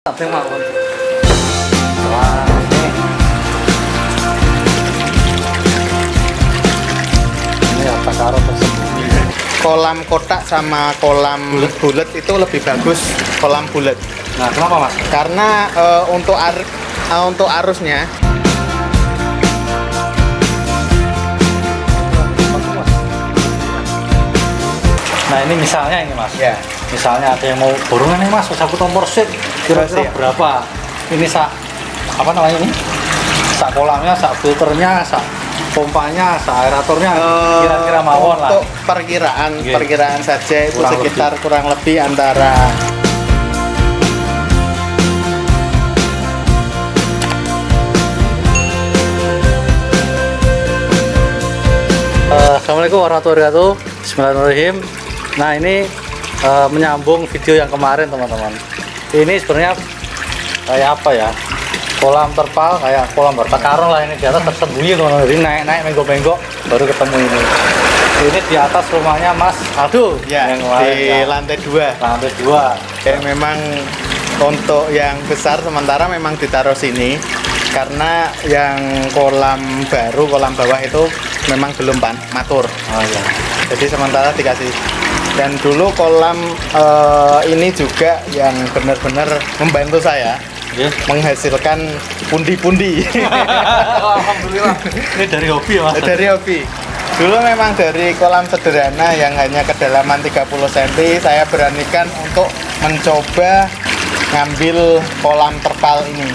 Tapi mawon. Ini apa karo tersembunyi. Kolam kotak sama kolam bulat itu lebih bagus kolam bulat. Nah, kenapa Mas? Karena untuk arusnya. Nah, ini misalnya ini Mas. Ya. Misalnya ada yang mau borongan nih Mas, aku kompor sih. Kira-kira Siap. berapa? Ini apa namanya ini? Sak kolamnya, sak filternya, sak pompanya, sak aeratornya, kira-kira mawon lah. Untuk perkiraan saja itu Kurang sekitar kurang lebih antara Assalamualaikum warahmatullahi wabarakatuh. Bismillahirrahmanirrahim. Nah, ini menyambung video yang kemarin teman-teman. Ini sebenarnya kayak apa ya? Kolam terpal, kayak kolam bertakarung lah, ini di atas tersembunyi teman-teman. Jadi naik-naik menggok-menggok baru ketemu ini. Ini di atas rumahnya Mas Aldo. ya yang kemarin, di ya. lantai 2. Lantai 2. Kayak memang untuk yang besar sementara memang ditaruh sini karena yang kolam baru, kolam bawah itu memang belum matur. Oh iya. Jadi sementara dikasih. Dan dulu kolam ini juga yang benar-benar membantu saya menghasilkan pundi-pundi. Alhamdulillah. Ini dari hobi ya Mas? Dari hobi. Dulu memang dari kolam sederhana yang hanya kedalaman 30 cm, saya beranikan untuk mencoba ngambil kolam terpal ini.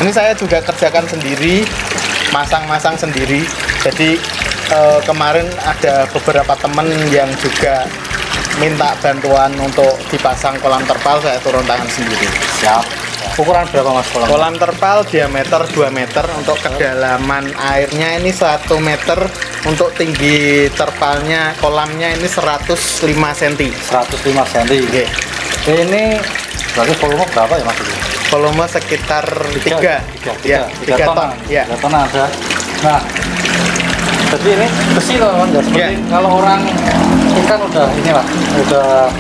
Ini saya juga kerjakan sendiri, masang-masang sendiri. Jadi kemarin ada beberapa teman yang juga minta bantuan untuk dipasang kolam terpal, saya turun tangan sendiri. Siap. Ukuran berapa Mas kolam? Kolam terpal diameter 2 meter, untuk kedalaman airnya ini 1 meter, untuk tinggi terpalnya kolamnya ini 105 cm. 105 cm. Oke. Ini berarti volume berapa ya Mas? Volume sekitar 3 ton. Ya. 3 ton ada. Nah, jadi ini besi teman-teman ya, seperti kalau orang ikan udah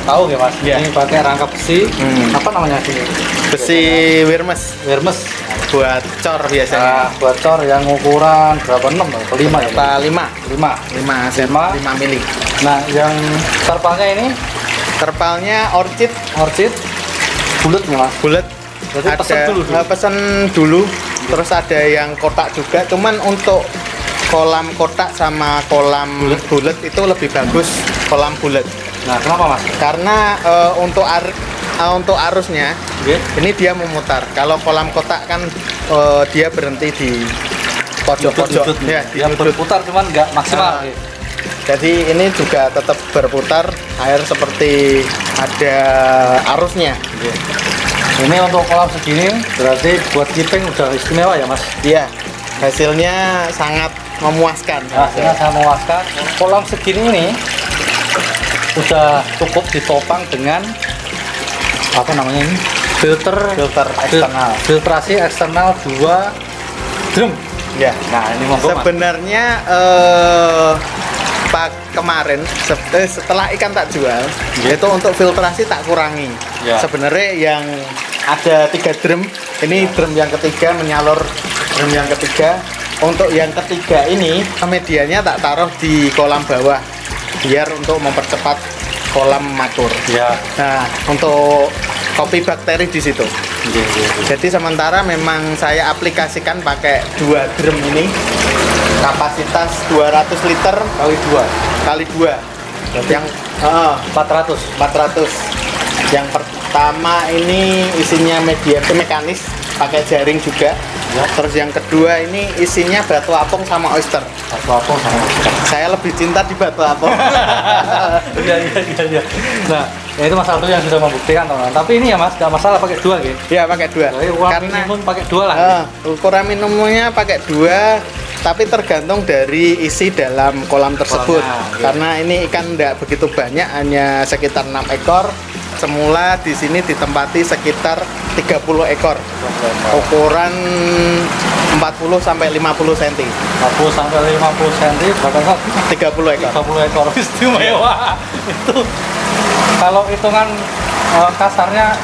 tahu ya Mas. Ya. Ini pakai rangka besi. Apa namanya sini? Besi wirmes Wirmes. buat cor biasanya. Nah, buat cor yang ukuran berapa? 6 atau 5 ya? Berapa? 5. 5 mili. Nah, yang terpalnya ini Terpalnya orchid bulat nih Mas. bulat. Berarti pesen dulu. Pesen dulu. Terus ada yang kotak juga. Cuman untuk kolam kotak sama kolam bulat itu lebih bagus kolam bulat. Nah, kenapa Mas? Karena untuk arusnya ini dia memutar. Kalau kolam kotak kan dia berhenti di pojok-pojok. Ya, berputar cuman nggak maksimal. Jadi ini juga tetap berputar, air seperti ada arusnya. Ini untuk kolam segini berarti buat keeping udah istimewa ya Mas? Iya, hasilnya sangat memuaskan. Hasilnya sangat memuaskan. Kolam segini ini udah cukup ditopang dengan apa namanya ini? Filter eksternal. Filtrasi eksternal 2 drum. Ya. Nah, ini monggo Mas. Sebenarnya kemarin setelah ikan tak jual, itu untuk filtrasi tak kurangi. Sebenarnya yang ada 3 drum, ini drum yang ketiga menyalur drum yang ketiga. Untuk yang ketiga ini medianya tak taruh di kolam bawah biar untuk mempercepat kolam matur. Ya. Nah, untuk kopi bakteri di situ. Jadi sementara memang saya aplikasikan pakai 2 drum ini, kapasitas 200 liter kali 2. Yang 400. Yang pertama ini isinya media mekanis, pakai jaring juga. Terus yang kedua ini isinya batu apung sama oyster. Saya lebih cinta di batu apung. Iya. Nah, ya itu Mas Aldo yang sudah membuktikan teman-teman. Tapi ini ya Mas, nggak masalah pakai 2 gitu. Iya, pakai 2. Karena minimum pakai 2 lah. Ukuran minimumnya pakai 2, tapi tergantung dari isi dalam kolam tersebut. Karena ini ikan tidak begitu banyak, hanya sekitar 6 ekor. Semula di sini ditempati sekitar 30 ekor. Ukuran 40 sampai 50 cm. 40 sampai 50 cm berapa ekor? 30 ekor. 30 ekor istimewa. Itu kalau hitungan kasarnya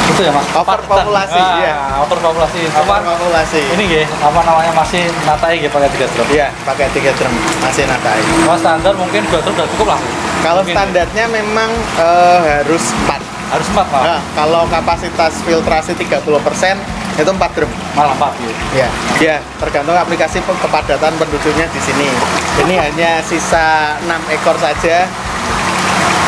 itu ya mas, overpopulasi. Iya, overpopulasi. Cuman overpopulasi. ini nggih, apa namanya, masih natai nggih pakai 3 drum. Iya, pakai 3 drum masih natai. Mas standar mungkin 2 drum udah cukup lah. Kalau Mungkin. standarnya memang harus 4. Harus 4 malah. Nah, kalau kapasitas filtrasi 30% itu 4 drum. Malah 4 gitu. Ya, ya, tergantung aplikasi kepadatan penduduknya di sini. Ini hanya sisa 6 ekor saja.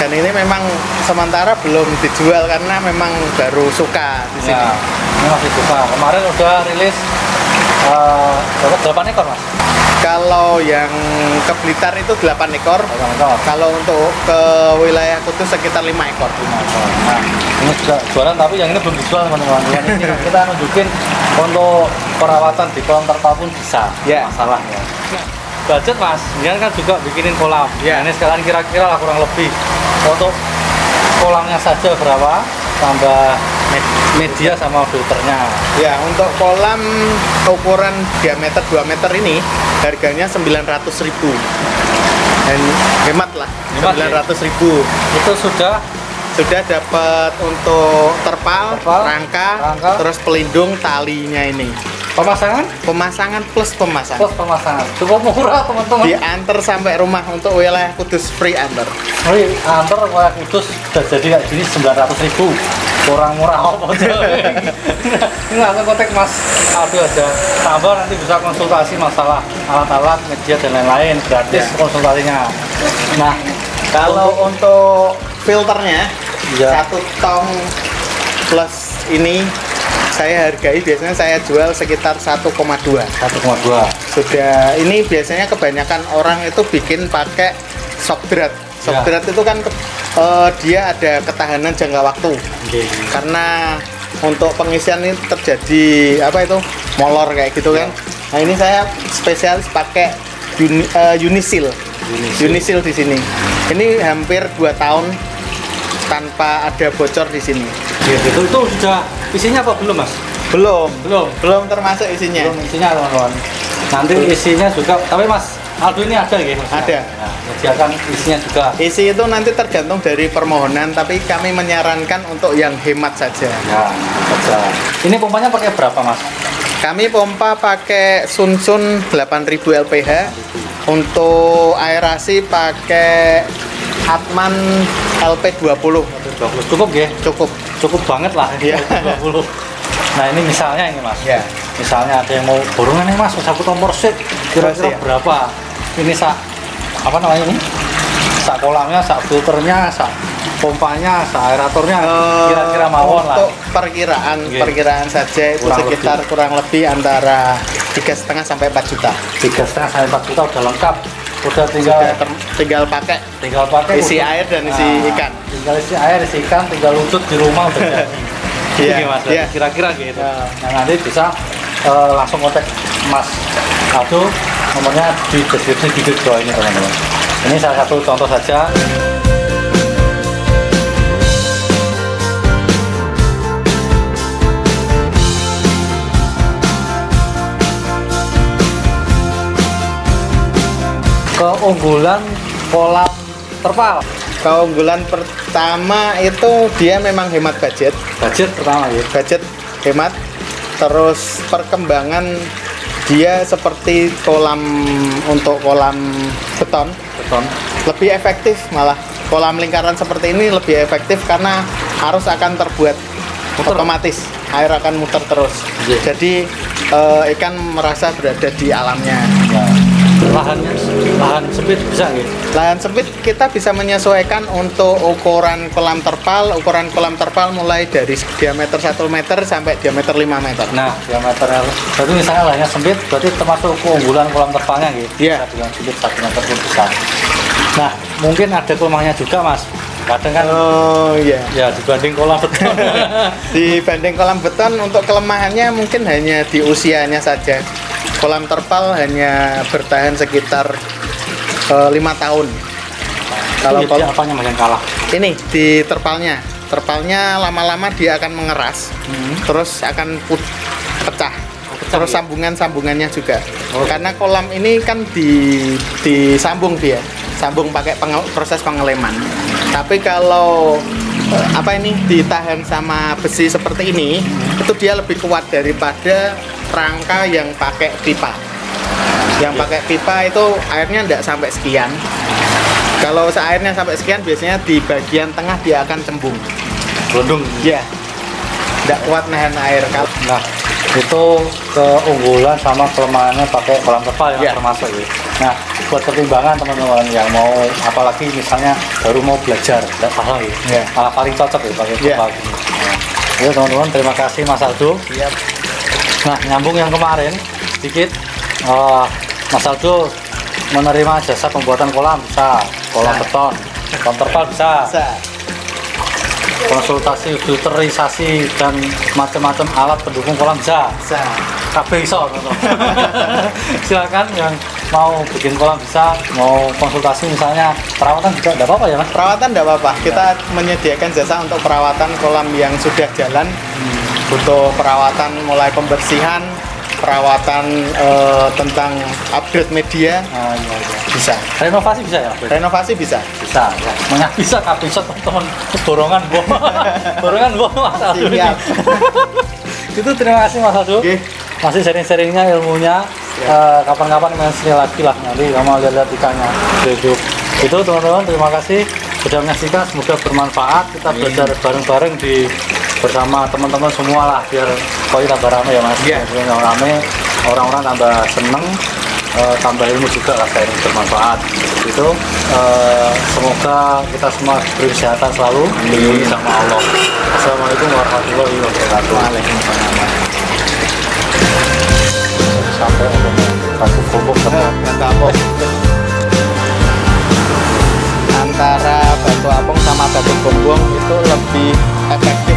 Dan ini memang sementara belum dijual karena memang baru suka di sini. Ya, ini masih suka. Kemarin udah rilis berapa 8 ekor mas? Kalau yang ke Blitar itu 8 ekor. 8 ekor. Kalau untuk ke wilayah Kudus sekitar 5 ekor. 5 ekor. Nah, ini juga jualan tapi yang ini belum dijual teman-teman. Yang ini kita nunjukin untuk perawatan di kolam terpal pun bisa. Ya. Masalahnya. Budget mas, ini kan juga bikinin kolam. Ya. Ini sekarang kira-kira lah kurang lebih untuk kolamnya saja berapa, tambah media sama filternya. Ya, untuk kolam ukuran diameter 2 meter ini harganya 900.000. Dan hemat lah, Hemat, 900.000. Itu sudah Dapat untuk terpal, rangka, terus pelindung talinya ini. Pemasangan plus pemasangan. plus pemasangan. Cukup murah teman-teman. Diantar sampai rumah untuk wilayah Kudus, free antar. Free antar wilayah Kudus sudah jadi kayak gini 900.000. Kurang murah apa aja. Ini langsung kontak Mas Aldo aja. Tambah nanti bisa konsultasi masalah alat-alat, media dan lain-lain, gratis Ya. konsultasinya. Nah, Kalau untuk filternya, Ya. 1 tong plus ini saya hargai, biasanya saya jual sekitar 1,2. 1,2. Sudah, ini biasanya kebanyakan orang itu bikin pakai shock drat. Shock Ya. drat itu kan dia ada ketahanan jangka waktu. Karena untuk pengisian ini terjadi apa itu molor kayak gitu kan. Nah ini saya spesialis pakai Unisil di sini. Ini hampir 2 tahun tanpa ada bocor di sini. Itu sudah isinya apa belum mas? Belum termasuk isinya. Belum isinya teman-teman. Nanti isinya juga. Tapi mas Aldo ini ada ya? Ada. Nah, menyediakan isinya juga. Isi itu nanti tergantung dari permohonan, tapi kami menyarankan untuk yang hemat saja. Ya, saja. Ini pompanya pakai berapa mas? Kami pompa pakai Sunsun 8000 LPH. Untuk aerasi pakai Atman LP20. Cukup ya? Cukup banget lah. Iya. 20. Nah ini misalnya ini mas. Ya. Misalnya ada yang mau borongan nih mas, aku kompor sih. Kira-kira Iya. berapa? Ini apa namanya ini? Sak kolamnya, sak filternya, sak pompanya, sak aeratornya. Kira-kira mawon lah. Untuk perkiraan saja itu kurang lebih antara 3,5 sampai 4 juta. 3,5 sampai 4 juta udah lengkap. Udah tinggal pakai isi air dan isi ikan. Tinggal isi air, isi ikan, tinggal lucut di rumah udah jadi. Iya, Gitu, mas. iya. Kira-kira gitu. Nah nanti bisa langsung kontak Mas Aldo, nomornya di deskripsi video bawah ini teman-teman. Ini salah satu contoh saja. Keunggulan kolam terpal. Keunggulan pertama itu dia memang hemat budget. Budget pertama ya. Budget hemat. Terus perkembangan dia seperti untuk kolam beton. Lebih efektif malah. Kolam lingkaran seperti ini lebih efektif karena arus akan terbuat otomatis. Air akan muter terus. Iya. Jadi ikan merasa berada di alamnya. Ya. Lahan sempit bisa gitu. Lahan sempit kita bisa menyesuaikan untuk ukuran kolam terpal. Ukuran kolam terpal mulai dari diameter 1 meter sampai diameter 5 meter. Nah, diameternya berarti misalnya lahannya sempit, berarti termasuk keunggulan kolam terpalnya gitu. Iya. Bisa bilang sempit 1 meter pun bisa. Nah, mungkin ada kelemahannya juga mas. Kadang kan Oh iya. ya dibanding kolam beton. Dibanding kolam beton, untuk kelemahannya mungkin hanya di usianya saja. Kolam terpal hanya bertahan sekitar 5 tahun. Kalau Itu ya, apanya mas yang kalah? ini di terpalnya lama-lama dia akan mengeras, terus akan pecah. Terus ya? sambungannya juga. Oh. Karena kolam ini kan disambung dia, sambung pakai proses pengeleman. Tapi kalau apa ini ditahan sama besi seperti ini, itu dia lebih kuat daripada rangka yang pakai pipa. Yang pakai pipa itu airnya tidak sampai sekian. Kalau airnya sampai sekian, biasanya di bagian tengah dia akan cembung. Gelundung. Ya, tidak kuat nahan air. Nah, itu keunggulan sama kelemahannya pakai kolam terpal yang termasuk ya. Nah, buat pertimbangan teman-teman yang mau, apalagi misalnya baru mau belajar, tidak paham ya, malah paling cocok ya pakai terpal gini. Nah, itu teman-teman, terima kasih Mas Aldo. Siap. Nah, nyambung yang kemarin sedikit, Mas Aldo menerima jasa pembuatan kolam bisa, kolam beton, kolam terpal bisa. Konsultasi filterisasi dan macam-macam alat pendukung kolam bisa. Kabeh iso silakan yang mau bikin kolam bisa, mau konsultasi misalnya perawatan juga tidak apa-apa ya Mas? Perawatan tidak apa-apa, kita menyediakan jasa untuk perawatan kolam yang sudah jalan. Butuh perawatan mulai pembersihan, perawatan tentang upgrade media, bisa. Renovasi bisa ya? Renovasi bisa. Bisa ya. Banyak bisa, kabeh iso teman-teman. Borongan Mas Aldo. Siap. Itu terima kasih Mas Aldo. Masih sharing-sharingnya ilmunya. Kapan-kapan mention lagi lah, nanti kamu lihat ikannya. Itu teman-teman, terima kasih sudah menyaksikan, semoga bermanfaat. Kita belajar bareng-bareng bersama teman-teman semua lah, biar koi tambah rame ya Mas. Rame, orang-orang tambah seneng, tambah ilmu juga lah, sharing bermanfaat. Itu semoga kita semua diberi kesehatan selalu, dilindungi sama Allah. Assalamualaikum warahmatullahi wabarakatuh. Waalaikumsalam. Sampai batu gombong sama batu apung. Antara batu apung sama batu gombong itu lebih efektif